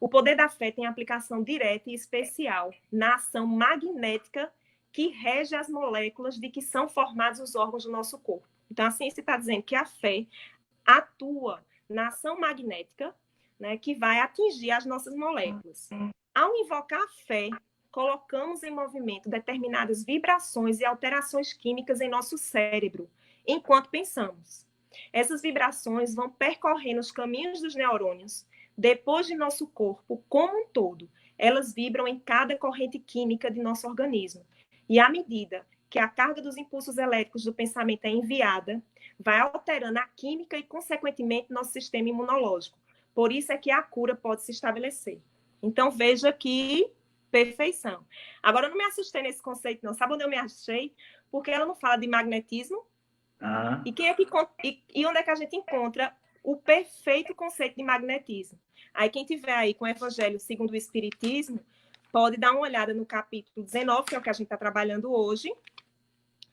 O poder da fé tem aplicação direta e especial na ação magnética que rege as moléculas de que são formados os órgãos do nosso corpo. Então, a ciência está dizendo que a fé atua na ação magnética, né, que vai atingir as nossas moléculas. Ao invocar a fé, colocamos em movimento determinadas vibrações e alterações químicas em nosso cérebro, enquanto pensamos. Essas vibrações vão percorrendo os caminhos dos neurônios, depois de nosso corpo como um todo. Elas vibram em cada corrente química de nosso organismo. E à medida que a carga dos impulsos elétricos do pensamento é enviada, vai alterando a química e, consequentemente, nosso sistema imunológico. Por isso é que a cura pode se estabelecer. Então, veja que perfeição. Agora, eu não me assustei nesse conceito, não. Sabe onde eu me achei? Porque ela não fala de magnetismo. E, e onde é que a gente encontra o perfeito conceito de magnetismo? Aí, quem tiver aí com o Evangelho segundo o Espiritismo, pode dar uma olhada no capítulo 19, que é o que a gente está trabalhando hoje,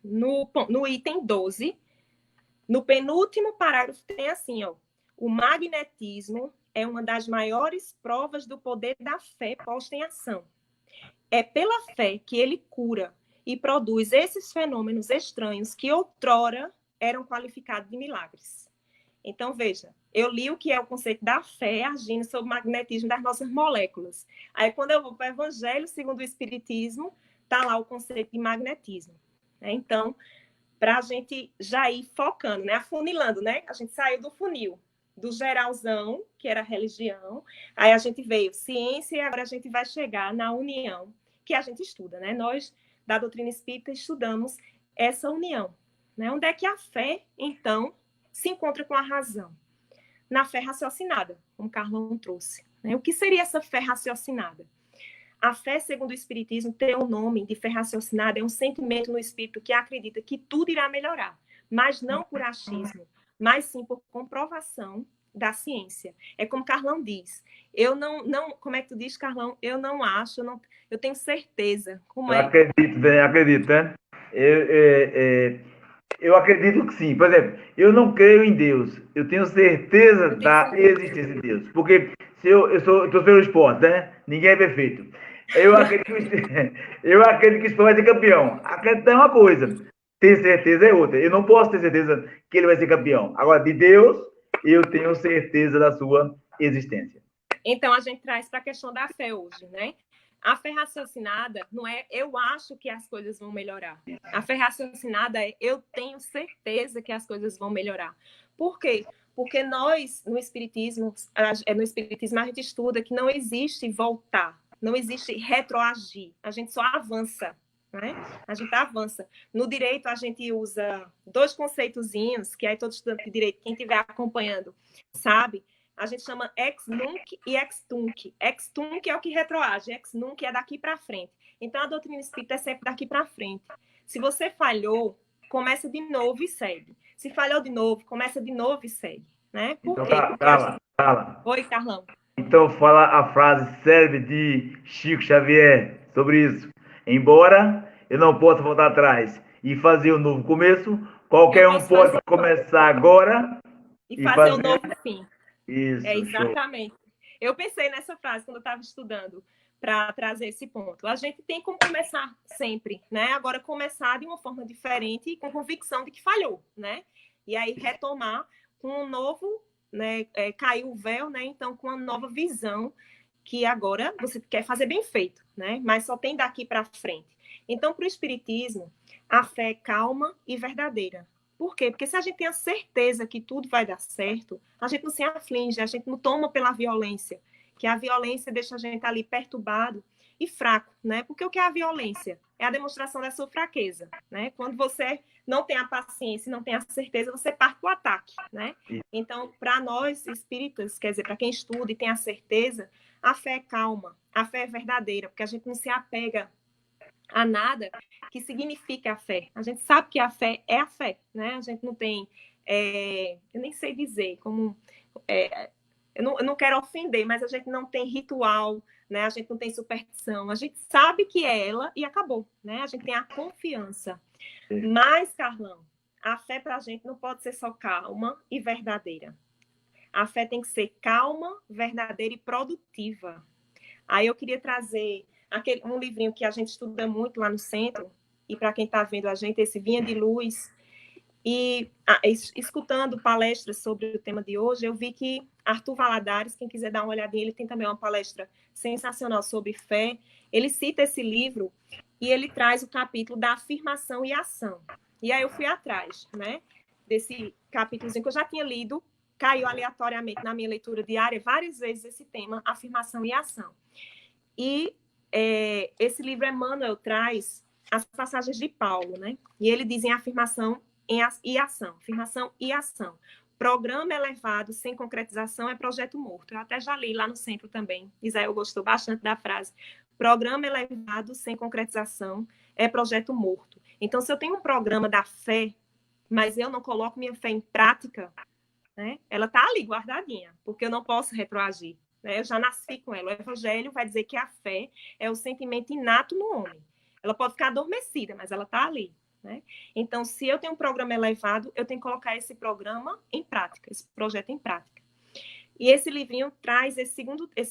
no item 12, no penúltimo parágrafo tem assim, ó, o magnetismo é uma das maiores provas do poder da fé posta em ação. É pela fé que ele cura e produz esses fenômenos estranhos que outrora eram qualificados de milagres. Então, veja, eu li o que é o conceito da fé agindo sobre o magnetismo das nossas moléculas. Aí, quando eu vou para o Evangelho segundo o Espiritismo, está lá o conceito de magnetismo. Então, para a gente já ir focando, né? Afunilando, né? A gente saiu do funil, do geralzão, que era religião, aí a gente veio ciência e agora a gente vai chegar na união, que a gente estuda, né? Nós, da doutrina espírita, estudamos essa união, né? Onde é que a fé, então, se encontra com a razão? Na fé raciocinada, como Carlão trouxe. Né? O que seria essa fé raciocinada? A fé, segundo o Espiritismo, tem o nome de fé raciocinada, é um sentimento no espírito que acredita que tudo irá melhorar, mas não por achismo, mas sim por comprovação da ciência. É como Carlão diz. Como é que tu diz, Carlão? Eu não acho, eu tenho certeza. Como Eu é? acredito, né? Acredito, né? Eu acredito que sim. Por exemplo, eu não creio em Deus. Eu tenho certeza Eu tenho da certeza. existência de Deus. Porque se eu estou pelo esporte, né? Ninguém é perfeito. Eu acredito eu acredito que o esporte vai ser campeão. Acreditar é uma coisa, ter certeza é outra. Eu não posso ter certeza que ele vai ser campeão. Agora, de Deus, eu tenho certeza da sua existência. Então, a gente traz para a questão da fé hoje, né? A fé raciocinada não é eu acho que as coisas vão melhorar. A fé raciocinada é eu tenho certeza que as coisas vão melhorar. Por quê? Porque nós, no Espiritismo a gente estuda que não existe voltar, não existe retroagir. A gente só avança, né? A gente avança. No direito, a gente usa dois conceitozinhos, que aí todo estudante de direito, quem estiver acompanhando, sabe? A gente chama ex nunc e ex tunc. Ex tunc é o que retroage, ex nunc é daqui para frente. Então, a doutrina espírita é sempre daqui para frente. Se você falhou, começa de novo e segue. Se falhou de novo, começa de novo e segue. Né? Por Então, quê? cala. Oi, Carlão. Então, fala a frase célebre de Chico Xavier sobre isso. Embora eu não possa voltar atrás e fazer um novo começo, qualquer um pode começar agora e fazer um novo fim. Isso, exatamente. Show. Eu pensei nessa frase quando eu estava estudando para trazer esse ponto. A gente tem como começar sempre, né? Agora começar de uma forma diferente e com convicção de que falhou, né? E aí retomar com um novo, né? Caiu o véu, né? Então com uma nova visão que agora você quer fazer bem feito, né? Mas só tem daqui para frente. Então, para o Espiritismo, a fé é calma e verdadeira. Por quê? Porque se a gente tem a certeza que tudo vai dar certo, a gente não se aflige, a gente não toma pela violência, que a violência deixa a gente ali perturbado e fraco, né? Porque o que é a violência? É a demonstração da sua fraqueza, né? Quando você não tem a paciência, não tem a certeza, você parte para o ataque, né? Então, para nós espíritas, quer dizer, para quem estuda e tem a certeza, a fé é calma, a fé é verdadeira, porque a gente não se apega a nada que signifique a fé. A gente sabe que a fé é a fé, né? A gente não tem, eu nem sei dizer como, eu não quero ofender, mas a gente não tem ritual, né? A gente não tem superstição. A gente sabe que é ela e acabou, né? A gente tem a confiança. Mas, Carlão, a fé para a gente não pode ser só calma e verdadeira. A fé tem que ser calma, verdadeira e produtiva. Aí eu queria trazer um livrinho que a gente estuda muito lá no centro, e para quem está vendo a gente, esse Vinha de Luz, e escutando palestras sobre o tema de hoje, eu vi que Arthur Valadares, quem quiser dar uma olhadinha, ele tem também uma palestra sensacional sobre fé, ele cita esse livro, e ele traz o capítulo da afirmação e ação. E aí eu fui atrás, né, desse capítulozinho que eu já tinha lido, caiu aleatoriamente na minha leitura diária várias vezes esse tema, afirmação e ação. E esse livro, Emmanuel, traz as passagens de Paulo, né? E ele diz em afirmação e ação. Afirmação e ação. Programa elevado sem concretização é projeto morto. Eu até já li lá no centro também. Isael gostou bastante da frase. Programa elevado sem concretização é projeto morto. Então, se eu tenho um programa da fé, mas eu não coloco minha fé em prática, né? Ela está ali guardadinha, porque eu não posso retroagir. Eu já nasci com ela. O Evangelho vai dizer que a fé é o sentimento inato no homem. Ela pode ficar adormecida, mas ela está ali. Né? Então, se eu tenho um programa elevado, eu tenho que colocar esse programa em prática, esse projeto em prática. E esse livrinho traz esse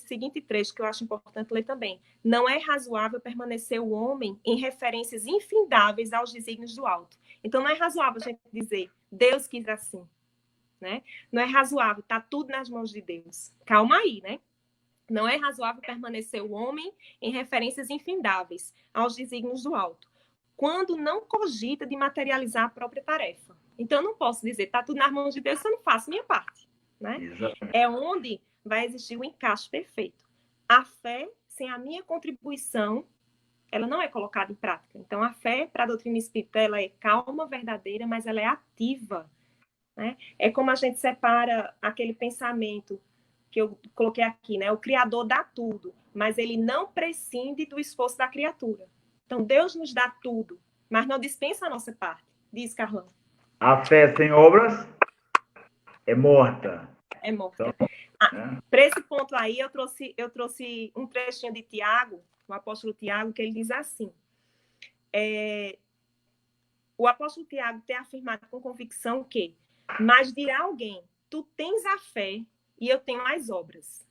seguinte trecho que eu acho importante ler também. Não é razoável permanecer o homem em referências infindáveis aos desígnios do alto. Então, não é razoável a gente dizer, Deus quis assim. Né? Não é razoável, está tudo nas mãos de Deus. Calma aí, né? Não é razoável permanecer o homem em referências infindáveis aos desígnios do alto, quando não cogita de materializar a própria tarefa. Então, eu não posso dizer, está tudo nas mãos de Deus se eu não faço minha parte. Né? É onde vai existir o encaixe perfeito. A fé, sem a minha contribuição, ela não é colocada em prática. Então, a fé, para a doutrina espírita, ela é calma, verdadeira, mas ela é ativa. Né? É como a gente separa aquele pensamento que eu coloquei aqui, né? O Criador dá tudo, mas ele não prescinde do esforço da criatura. Então, Deus nos dá tudo, mas não dispensa a nossa parte, diz Carlão. A fé sem obras é morta. É morta. Então, Para esse ponto aí, eu trouxe um trechinho de Tiago, o apóstolo Tiago, que ele diz assim, o apóstolo Tiago tem afirmado com convicção que, mas dirá alguém, tu tens a fé e eu tenho as obras.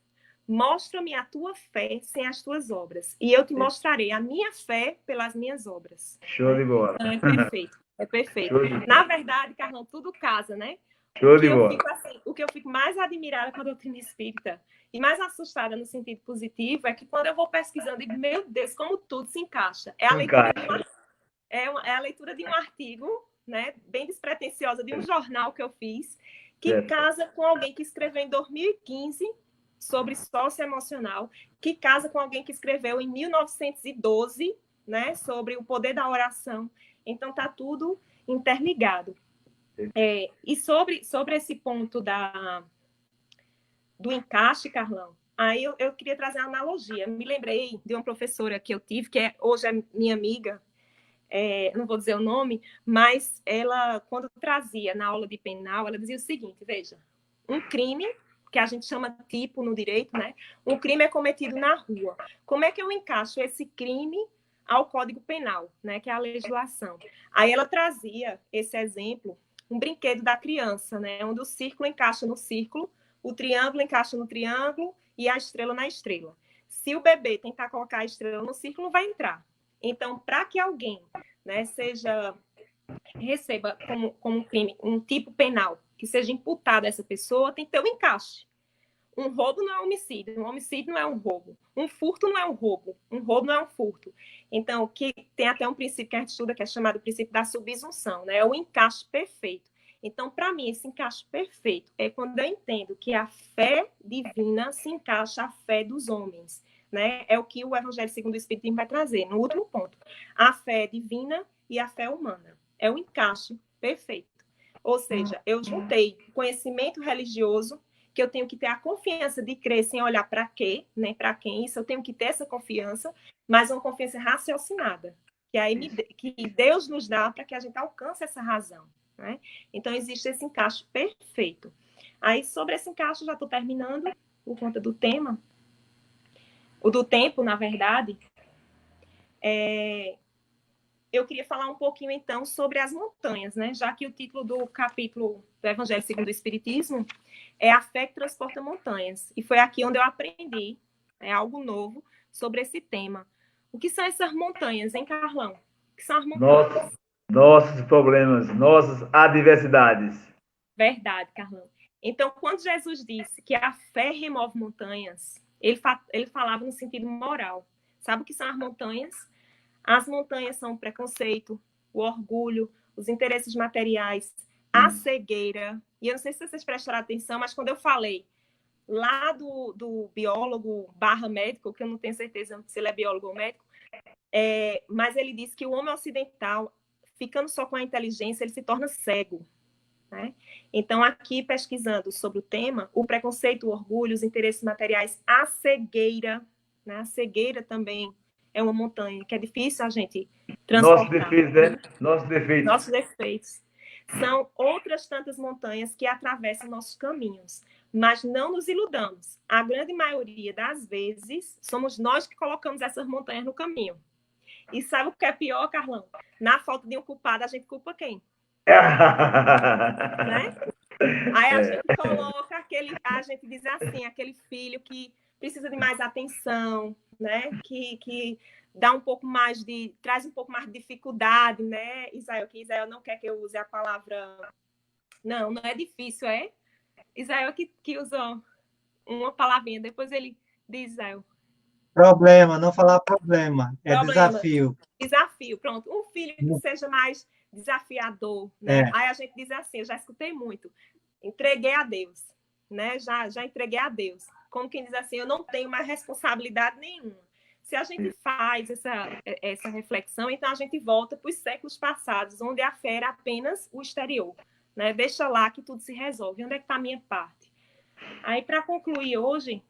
Mostra-me a tua fé sem as tuas obras, e eu te mostrarei a minha fé pelas minhas obras. show de bola. Então, é perfeito, é perfeito. Show de bola. Na verdade, Carlão, tudo casa, né? Show de bola. O que eu fico mais admirada com a doutrina espírita e mais assustada no sentido positivo é que quando eu vou pesquisando, eu digo, meu Deus, como tudo se encaixa. É a leitura de um artigo, né, bem despretensiosa, de um jornal que eu fiz, que casa com alguém que escreveu em 2015 sobre socioemocional, que casa com alguém que escreveu em 1912, né, sobre o poder da oração. Então, está tudo interligado. E sobre esse ponto do encaixe, Carlão, aí eu queria trazer uma analogia. Me lembrei de uma professora que eu tive, que hoje é minha amiga, não vou dizer o nome, mas ela, quando trazia na aula de penal, ela dizia o seguinte, veja, um crime, que a gente chama tipo no direito, né? Um crime é cometido na rua. Como é que eu encaixo esse crime ao Código Penal, né? Que é a legislação. Aí ela trazia esse exemplo, um brinquedo da criança, né? Onde o círculo encaixa no círculo, o triângulo encaixa no triângulo e a estrela na estrela. Se o bebê tentar colocar a estrela no círculo, não vai entrar. Então, para que alguém, né, receba como crime um tipo penal que seja imputado a essa pessoa, tem que ter um encaixe. Um roubo não é homicídio, um homicídio não é um roubo, um furto não é um roubo não é um furto. Então, que tem até um princípio que a gente estuda que é chamado princípio da subsunção, né? É o encaixe perfeito. Então, para mim, esse encaixe perfeito é quando eu entendo que a fé divina se encaixa à fé dos homens, né? É o que o Evangelho segundo o Espiritismo vai trazer, no último ponto. A fé divina e a fé humana. É o encaixe perfeito. Ou seja, eu juntei conhecimento religioso, que eu tenho que ter a confiança de crer sem olhar para quê, nem para quem, isso eu tenho que ter essa confiança, mas uma confiança raciocinada, que Deus nos dá para que a gente alcance essa razão, né? Então, existe esse encaixe perfeito. Aí, sobre esse encaixe, já estou terminando, por conta do tema, o do tempo, na verdade, eu queria falar um pouquinho, então, sobre as montanhas, né? Já que o título do capítulo do Evangelho segundo o Espiritismo é A Fé que Transporta Montanhas. E foi aqui onde eu aprendi algo novo sobre esse tema. O que são essas montanhas, hein, Carlão? O que são as montanhas? Nossos problemas, nossas adversidades. Verdade, Carlão. Então, quando Jesus disse que a fé remove montanhas, ele falava no sentido moral. Sabe o que são as montanhas? As montanhas são o preconceito, o orgulho, os interesses materiais, a cegueira. E eu não sei se vocês prestaram atenção, mas quando eu falei lá do biólogo / médico, que eu não tenho certeza se ele é biólogo ou médico, mas ele disse que o homem ocidental, ficando só com a inteligência, ele se torna cego. Né? Então, aqui, pesquisando sobre o tema, o preconceito, o orgulho, os interesses materiais, a cegueira, né? A cegueira também é uma montanha que é difícil a gente transportar. Nossos defeitos, né? Nossos defeitos. São outras tantas montanhas que atravessam nossos caminhos. Mas não nos iludamos. A grande maioria das vezes, somos nós que colocamos essas montanhas no caminho. E sabe o que é pior, Carlão? Na falta de um culpado, a gente culpa quem? Né? Aí a gente coloca a gente diz assim, aquele filho que precisa de mais atenção, né? Que dá um pouco mais traz um pouco mais de dificuldade, né, Isael? Que Isael não quer que eu use a palavra. Não é difícil, é? Isael que usou uma palavrinha, depois ele diz, Isael. Problema, não falar problema, desafio. Desafio, pronto. Um filho que seja mais desafiador, né? Aí a gente diz assim, eu já escutei muito, entreguei a Deus, né? Já entreguei a Deus. Como quem diz assim, eu não tenho mais responsabilidade nenhuma. Se a gente faz essa reflexão, então a gente volta para os séculos passados, onde a fé era apenas o exterior, né? Deixa lá que tudo se resolve. Onde é que está a minha parte? Aí, para concluir hoje,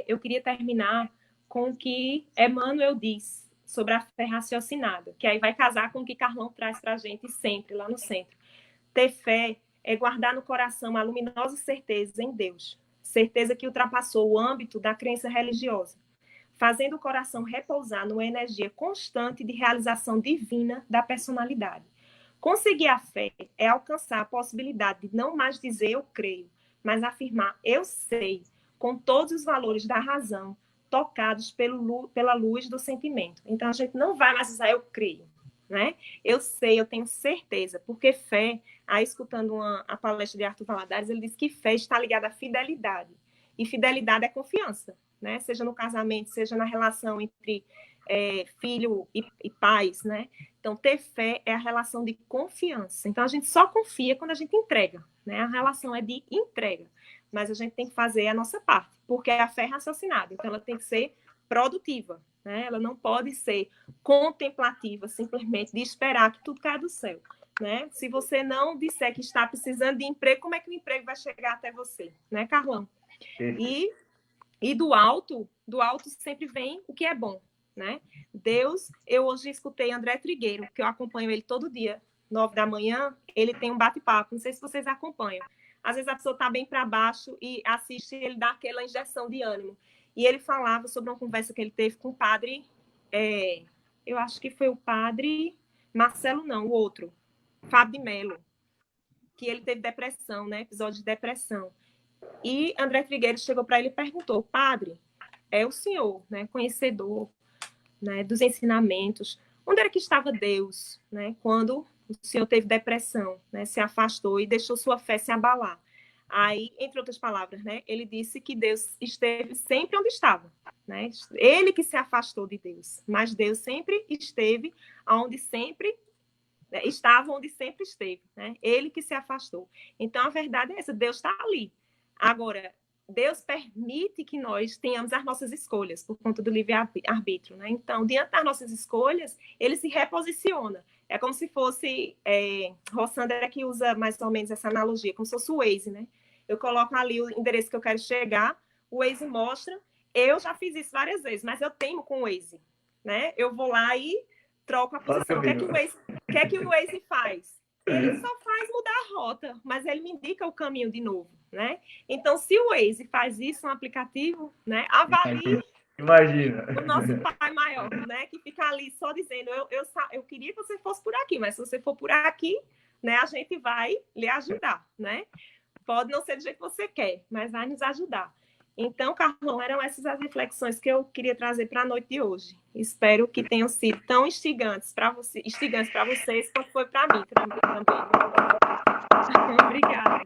eu queria terminar com o que Emmanuel diz sobre a fé raciocinada, que aí vai casar com o que Carlão traz para a gente sempre, lá no centro. Ter fé é guardar no coração a luminosa certeza em Deus, certeza que ultrapassou o âmbito da crença religiosa, fazendo o coração repousar numa energia constante de realização divina da personalidade. Conseguir a fé é alcançar a possibilidade de não mais dizer eu creio, mas afirmar eu sei, com todos os valores da razão, tocados pela luz do sentimento. Então, a gente não vai mais usar eu creio, né? Eu sei, eu tenho certeza, porque fé, aí escutando a palestra de Arthur Valadares, ele diz que fé está ligada à fidelidade, e fidelidade é confiança, né? Seja no casamento, seja na relação entre filho e pais, né? Então, ter fé é a relação de confiança. Então, a gente só confia quando a gente entrega, né? A relação é de entrega, mas a gente tem que fazer a nossa parte, porque a fé é raciocinada, então ela tem que ser produtiva, né? Ela não pode ser contemplativa, simplesmente de esperar que tudo caia do céu, né? Se você não disser que está precisando de emprego, como é que o emprego vai chegar até você, né, Carlão? E do alto sempre vem o que é bom, né? Deus, eu hoje escutei André Trigueiro, que eu acompanho ele todo dia, 9 da manhã, ele tem um bate-papo, não sei se vocês acompanham. Às vezes a pessoa está bem para baixo e assiste, ele dá aquela injeção de ânimo. E ele falava sobre uma conversa que ele teve com o padre, eu acho que foi o padre Marcelo, não, o outro, Fábio de Mello, que ele teve depressão, né? Episódio de depressão. E André Trigueiro chegou para ele e perguntou, padre, é o senhor, né, conhecedor, né, dos ensinamentos, onde era que estava Deus, né, quando o senhor teve depressão, né, se afastou e deixou sua fé se abalar? Aí, entre outras palavras, né, ele disse que Deus esteve sempre onde estava, né? Ele que se afastou de Deus, mas Deus sempre esteve onde sempre estava, onde sempre esteve, né? Ele que se afastou. Então, a verdade é essa, Deus está ali. Agora, Deus permite que nós tenhamos as nossas escolhas por conta do livre-arbítrio, né? Então, diante das nossas escolhas, ele se reposiciona. É como se fosse, Rossander é que usa mais ou menos essa analogia, como se fosse o Waze, né? Eu coloco ali o endereço que eu quero chegar, o Waze mostra, eu já fiz isso várias vezes, mas eu teimo com o Waze, né? Eu vou lá e troco a posição. O que é que o Waze faz? Ele só faz mudar a rota, mas ele me indica o caminho de novo, né? Então, se o Waze faz isso no aplicativo, né, avalie. Imagina. O nosso pai maior, né, que fica ali só dizendo, eu queria que você fosse por aqui, mas se você for por aqui, né, a gente vai lhe ajudar, né? Pode não ser do jeito que você quer, mas vai nos ajudar. Então, Carlão, eram essas as reflexões que eu queria trazer para a noite de hoje. Espero que tenham sido tão instigantes para vocês quanto foi para mim também. Obrigada.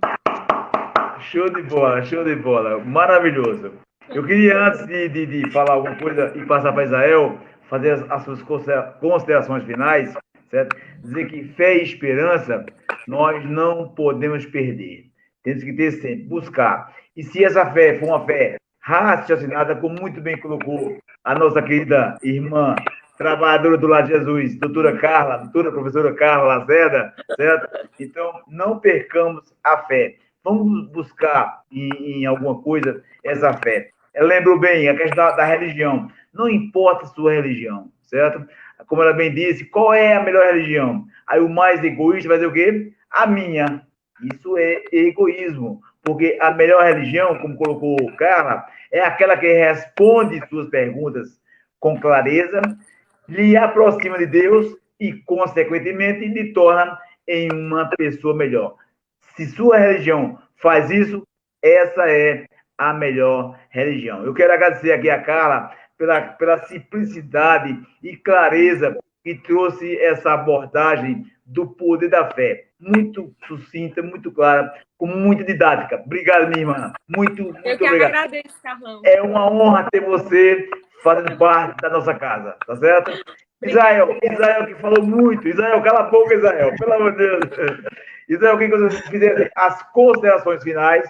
Show de bola. Maravilhoso. Eu queria, antes de falar alguma coisa e passar para Israel, fazer as suas considerações finais, certo? Dizer que fé e esperança nós não podemos perder. Temos que ter sempre, buscar. E se essa fé for uma fé raciocinada, como muito bem colocou a nossa querida irmã, trabalhadora do Lar de Jesus, doutora professora Carla Lacerda, certo? Então, não percamos a fé. Vamos buscar em alguma coisa essa fé. Eu lembro bem a questão da religião. Não importa a sua religião, certo? Como ela bem disse, qual é a melhor religião? Aí o mais egoísta vai dizer o quê? A minha. Isso é egoísmo, porque a melhor religião, como colocou Carla, é aquela que responde suas perguntas com clareza, lhe aproxima de Deus e, consequentemente, lhe torna em uma pessoa melhor. Se sua religião faz isso, essa é a melhor religião. Eu quero agradecer aqui a Carla pela simplicidade e clareza que trouxe essa abordagem do poder da fé. Muito sucinta, muito clara, com muita didática. Obrigado, minha irmã. Muito Eu que obrigado. agradeço, Carlão. É uma honra ter você fazendo parte da nossa casa, tá certo? Israel que falou muito. Israel, cala a boca, Israel, pelo amor de Deus. Israel, eu queria que você fizesse as considerações finais,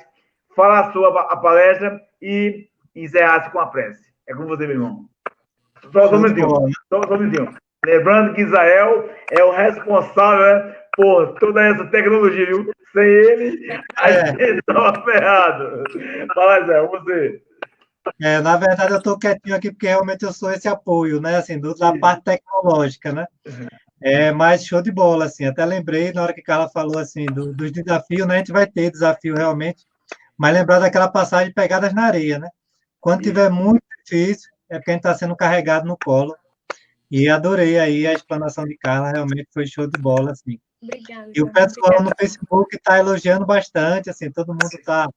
falasse a palestra e encerrasse com a prece. É com você, meu irmão. Só um minutinho. Lembrando que Israel é o responsável, né, por toda essa tecnologia, viu? Sem ele, a gente estava ferrado. Fala, Israel, você. Na verdade, eu estou quietinho aqui porque realmente eu sou esse apoio, né? Assim, da parte tecnológica, né? É mais show de bola, assim. Até lembrei na hora que Carla falou assim dos desafios, né? A gente vai ter desafio realmente, mas lembrar daquela passagem de pegadas na areia, né? Quando tiver muito difícil, é porque a gente está sendo carregado no colo. E adorei aí a explanação de Carla, realmente foi show de bola, assim. Obrigada, E o Carla. pessoal no Obrigada. Facebook está elogiando bastante, assim, todo mundo tá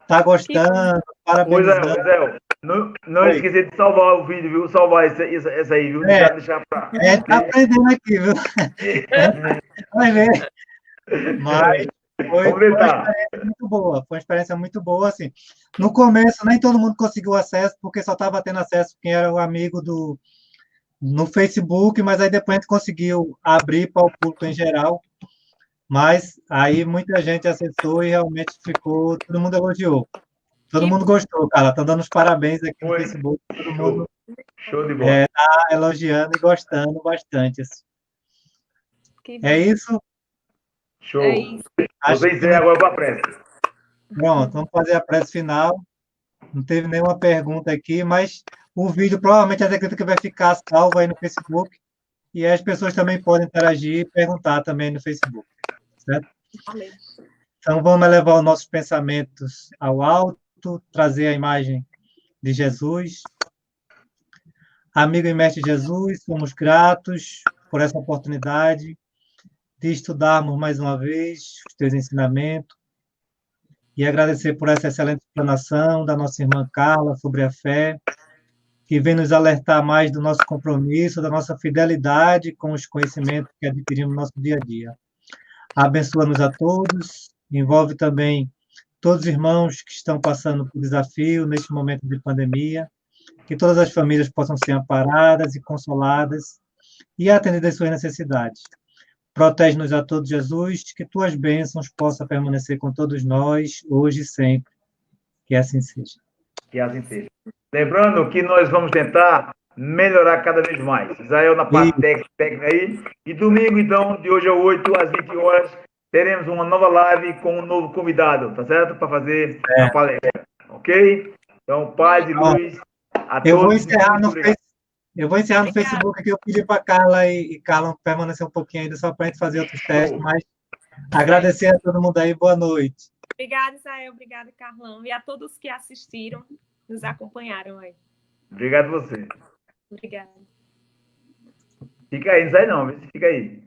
Que bom. gostando, Ô, parabenizando. Israel, não Oi. esqueça de salvar o vídeo, viu? Salvar esse aí, viu? É, Deixar pra. a gente tá aprendendo aqui, viu? Vai ver. Mas Vamos foi uma tentar. experiência muito boa, foi uma experiência muito boa, assim. No começo, nem todo mundo conseguiu acesso, porque só estava tendo acesso quem era o amigo no Facebook, mas aí depois a gente conseguiu abrir para o público em geral, mas aí muita gente acessou e realmente ficou, todo mundo elogiou. Todo Que mundo bom. gostou, cara. Tá dando os parabéns aqui no Foi. Facebook, todo Show. mundo Show de bola. tá elogiando e gostando bastante, assim. Que É bom. isso? É Show. isso. Acho Você que encerra agora com a prece. pronto, vamos fazer a prece final. Não teve nenhuma pergunta aqui, mas o vídeo provavelmente acredito que vai ficar salvo aí no Facebook e as pessoas também podem interagir e perguntar também no Facebook, certo? Amém. Então vamos elevar os nossos pensamentos ao alto, trazer a imagem de Jesus. Amigo e mestre Jesus, somos gratos por essa oportunidade de estudarmos mais uma vez os teus ensinamentos e agradecer por essa excelente explanação da nossa irmã Carla sobre a fé, que vem nos alertar mais do nosso compromisso, da nossa fidelidade com os conhecimentos que adquirimos no nosso dia a dia. Abençoa-nos a todos, envolve também todos os irmãos que estão passando por desafio neste momento de pandemia, que todas as famílias possam ser amparadas e consoladas e atender às suas necessidades. Protege-nos a todos, Jesus, que tuas bênçãos possam permanecer com todos nós, hoje e sempre. Que assim seja. Que assim seja. Lembrando que nós vamos tentar melhorar cada vez mais. Israel na E, parte técnica aí. E domingo, então, de hoje às 8 às 20 horas, teremos uma nova live com um novo convidado, tá certo? Para fazer a palestra. Ok? Então, paz e ó, luz a eu vou todos. encerrar Muito no obrigado. Obrigada. Facebook que eu pedi para Carla e Carla permanecer um pouquinho ainda só para a gente fazer outros testes, Show. mas agradecer a todo mundo aí, boa noite. Obrigada, Israel. Obrigada, Carlão. E a todos que assistiram, nos acompanharam aí. Obrigado a você. Obrigada. Fica aí, não sai não, fica aí.